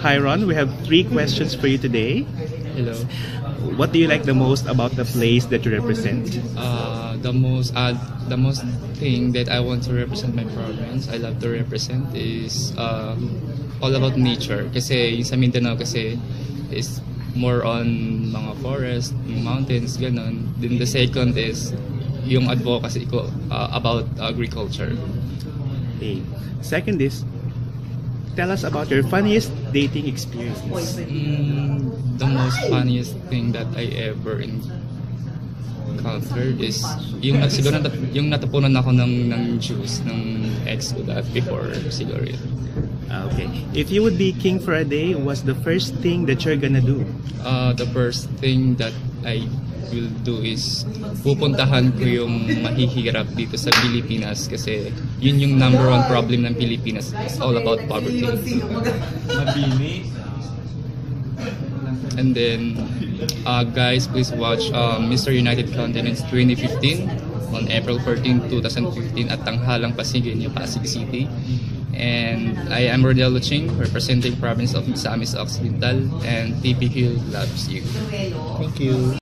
Hi Ron, we have 3 questions for you today. Hello. What do you like the most about the place that you represent? The most thing that I want to represent my province, I love to represent is all about nature. Kasi yung sa Mindanao kasi is more on mga forest, mountains, ganon. Then the second is yung advocacy ko about agriculture. Okay. Second is, tell us about your funniest dating experiences. The most funniest thing that I ever encountered is yung siguro yung natapunan ako ng juice ng ex ko that before siguro yun. Okay. If you would be king for a day, what's the first thing that you're gonna do? The first thing that I will do is pupuntahan ko yung mahihirap dito sa Pilipinas kasi yun yung number 1 problem ng Pilipinas. It's all about poverty. And then, guys, please watch Mr. United Continents 2015 on April 14, 2015 at Tanghalang Pasig in Pasig City. And I am Rodel Luching, representing province of Misamis Occidental, and TP Hill loves you. Thank you.